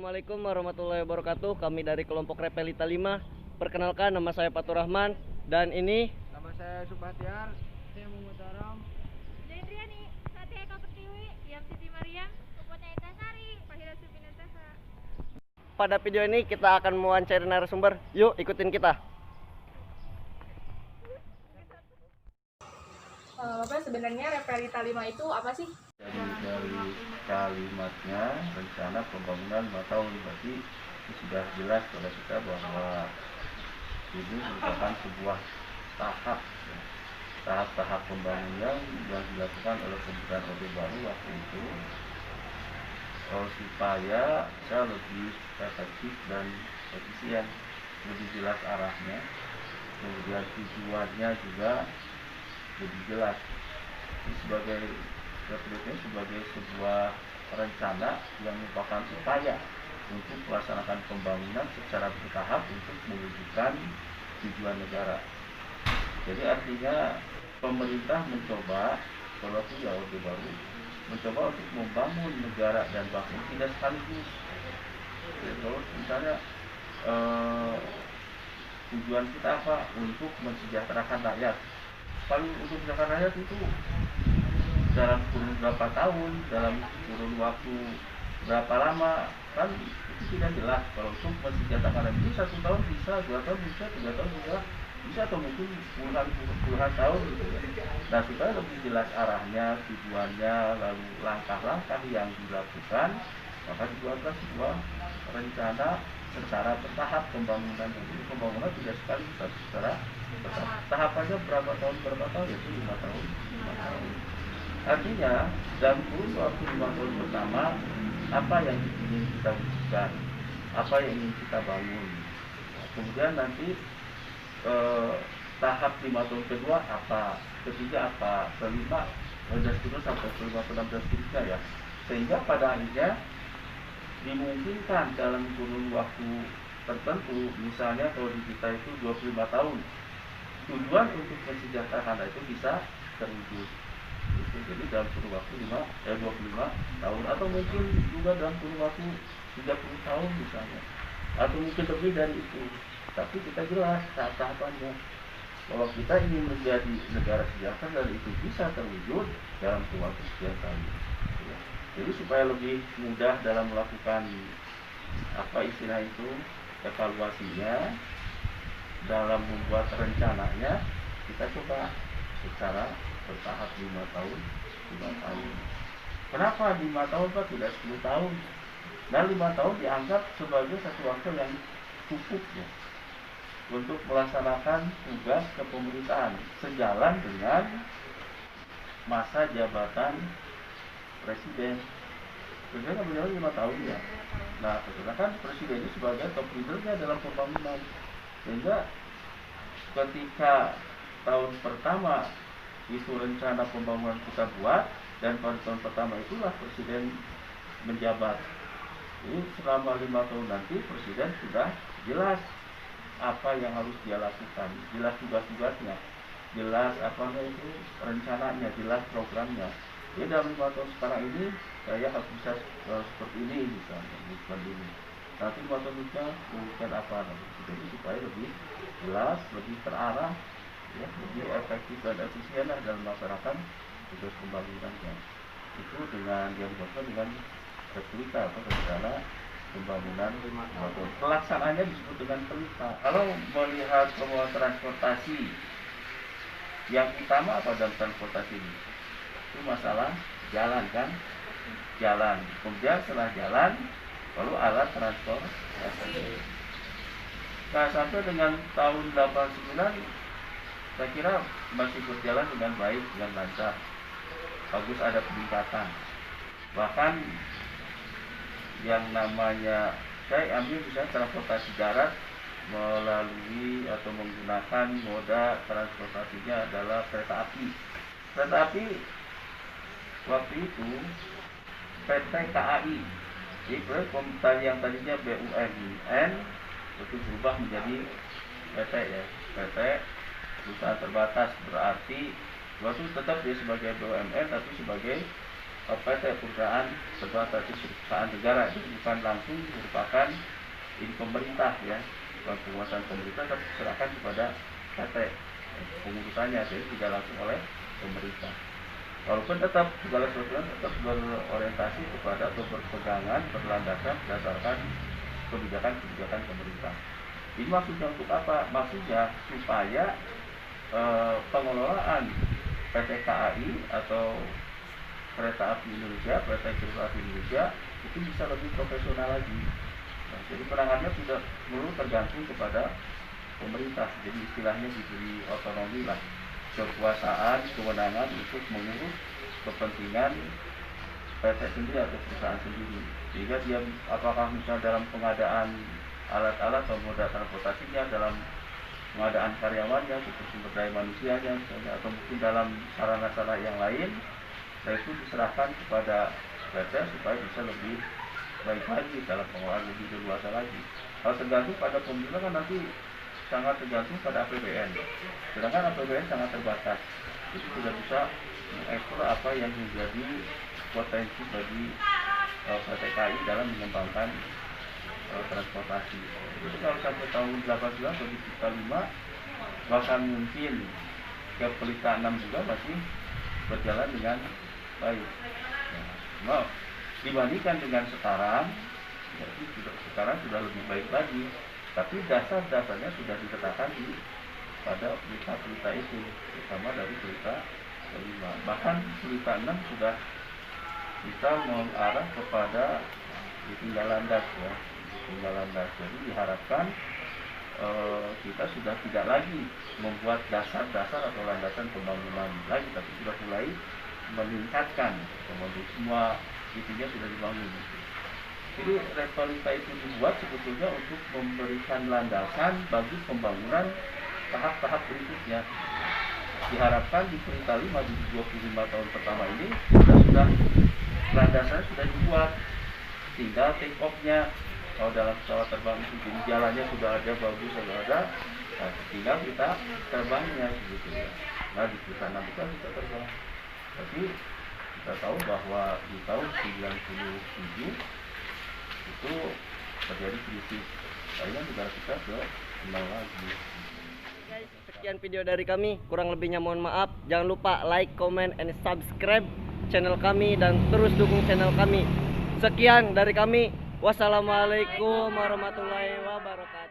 Assalamualaikum warahmatullahi wabarakatuh. Kami dari kelompok Repelita 5. Perkenalkan, nama saya Fatur Rahman. Dan ini Nama saya Subhatiar. Saya Muhammad Aram. Dendriani, Satya Eka Pertiwi, Yam Siti Maria, Puputnya Ita Sari, Fahira Supinataha. pada video ini kita akan mewawancari narasumber. Yuk ikutin kita. Bapak, sebenarnya Repelita 5 itu apa sih? Jadi dari kalimatnya rencana pembangunan 5 tahun, berarti itu sudah jelas pada kita bahwa ini merupakan sebuah tahap ya, tahap-tahap pembangunan yang dilakukan oleh pemerintahan Orde Baru waktu itu supaya bisa lebih efektif dan efisien, lebih jelas arahnya, kemudian tujuannya juga lebih jelas. Ini sebagai sebuah rencana yang merupakan upaya untuk melaksanakan pembangunan secara bertahap untuk mewujudkan tujuan negara. Jadi artinya pemerintah mencoba, kalau ya Orde Baru mencoba untuk membangun negara dan bangsa tidak sekaligus. Terus misalnya tujuan kita apa? Untuk mensejahterakan rakyat. Kalau untuk mensejahterakan rakyat itu dalam kurun berapa tahun, dalam kurun waktu berapa lama, kan itu tidak jelas. Kalau untuk mensejahterakan itu 1 tahun bisa, 2 tahun bisa, 3 tahun bisa atau mungkin puluhan tahun gitu ya. Nah, supaya lebih jelas arahnya, tujuannya, lalu langkah-langkah yang dilakukan, maka dibuatlah sebuah rencana secara bertahap pembangunan. Jadi pembangunan tidak sekali secara bertahap. Tahapannya berapa tahun, yaitu 5 tahun. Artinya dalam kurun waktu 5 tahun pertama, apa yang ingin kita wujudkan, apa yang ingin kita bangun. Kemudian nanti tahap 5 tahun kedua apa, ketiga apa, kelima dan seterusnya sampai kelima ke-6 dan seterusnya ya. Sehingga pada akhirnya dimungkinkan dalam kurun waktu tertentu, misalnya kalau di kita itu 25 tahun, tujuan untuk mensejahterakan itu bisa terwujud. Jadi dalam kurun waktu 25 tahun, atau mungkin juga dalam kurun waktu 30 tahun misalnya, atau mungkin lebih dari itu. Tapi kita jelas tahapannya bahwa kita ingin menjadi negara sejahtera dan itu bisa terwujud dalam kurun waktu sekian tahun. Jadi supaya lebih mudah dalam melakukan apa istilah itu, evaluasinya, dalam membuat rencananya, kita coba secara bertahap 5 tahun. Kenapa 5 tahun Pak, tidak 10 tahun? Dan 5 tahun dianggap sebagai satu waktu yang cukup ya, untuk melaksanakan tugas kepemerintahan sejalan dengan masa jabatan presiden. Presiden kan berjalan 5 tahun ya. Nah, sedangkan presiden ini sebagai top leadernya dalam pembangunan. Sehingga ketika tahun pertama itu rencana pembangunan kita buat, dan pada tahun pertama itulah presiden menjabat. Ini selama 5 tahun nanti presiden sudah jelas apa yang harus dia lakukan, jelas tugas-tugasnya, jelas apa itu rencananya, jelas programnya. Jadi dalam 5 tahun sekarang ini saya harus bisa seperti ini misalnya, seperti ini. Nanti 5 tahun mewujudkan apa? Jadi supaya lebih jelas, lebih terarah, ya, lebih efektif dan efisien dalam melaksanakan tugas pembangunannya. Itu dengan yang dimaksud dengan replika atau rencana pembangunan 5 tahun. Pelaksanaannya disebut dengan pelita. Kalau melihat semua transportasi, yang utama apa dalam transportasi ini? Itu masalah jalan kan? Jalan. Kemudian setelah jalan, lalu alat transportasi. Nah, sampai dengan tahun 89 saya kira masih berjalan dengan baik, dengan lancar. Bagus, ada peningkatan. Bahkan yang namanya, saya ambil misalnya transportasi darat melalui atau menggunakan moda transportasinya adalah kereta api. Kereta api waktu itu PT KAI, jadi yang tadinya BUMN itu berubah menjadi PT ya, PT perusahaan terbatas, berarti waktu tetap dia sebagai BUMN tapi sebagai PT perusahaan perusahaan negara, itu bukan langsung merupakan ini pemerintah ya, bukan penguasaan pemerintah, tapi diserahkan kepada PT pengurusannya, jadi tidak langsung oleh pemerintah. Walaupun tetap segala sesuatu tetap berorientasi kepada atau berpegangan berlandasan berdasarkan kebijakan pemerintah. Ini maksudnya untuk apa? Maksudnya supaya pengelolaan PT KAI atau Kereta Api Indonesia, PT Kereta Api Indonesia itu bisa lebih profesional lagi. Nah, jadi penanganannya sudah melulu tergantung kepada pemerintah. Jadi istilahnya diberi otonomi lah, kekuasaan, kewenangan untuk mengurus kepentingan PT sendiri atau perusahaan sendiri. Sehingga dia apakah misalnya dalam pengadaan alat-alat atau moda transportasinya, dalam pengadaan karyawannya, sumber daya manusianya misalnya, atau mungkin dalam sarana-sarana yang lain, nah itu diserahkan kepada PT supaya bisa lebih baik lagi dalam pengelolaan lebih leluasa lagi. Kalau tergantung pada pemerintah kan nanti sangat tergantung pada APBN. Sedangkan APBN sangat terbatas, itu tidak bisa mengekspor apa yang menjadi potensi bagi PT KAI dalam mengembangkan transportasi. Jadi kalau sampai tahun 18 atau di Pelita 5 bahkan mungkin ke Pelita 6 juga masih berjalan dengan baik. Nah, dibandingkan dengan sekarang, ya, sekarang sudah lebih baik lagi. Tapi dasar-dasarnya sudah diletakkan di pada pelita-pelita itu, terutama dari Pelita 5. Bahkan Pelita 6 sudah kita mengarah kepada tinggal landas ya, tinggal landas. Jadi diharapkan kita sudah tidak lagi membuat dasar-dasar atau landasan pembangunan lagi, tapi sudah mulai meningkatkan semua itunya sudah dibangun. Jadi Repelita itu dibuat sebetulnya untuk memberikan landasan bagi pembangunan tahap-tahap berikutnya. Diharapkan di Pelita 5 di 25 tahun pertama ini sudah landasannya sudah dibuat, tinggal take off-nya. Kalau dalam pesawat terbang itu jadi jalannya sudah ada, bagus sudah ada, nah, tinggal kita terbangnya begitu ya. Nah di Pelita 6 kita bisa terbang. Tapi kita tahu bahwa di tahun 97 itu terjadi krisis, akhirnya negara kita ke nol lagi. Guys, sekian video dari kami, kurang lebihnya mohon maaf. Jangan lupa like, comment, and subscribe channel kami dan terus dukung channel kami. Sekian dari kami, wassalamualaikum warahmatullahi wabarakatuh.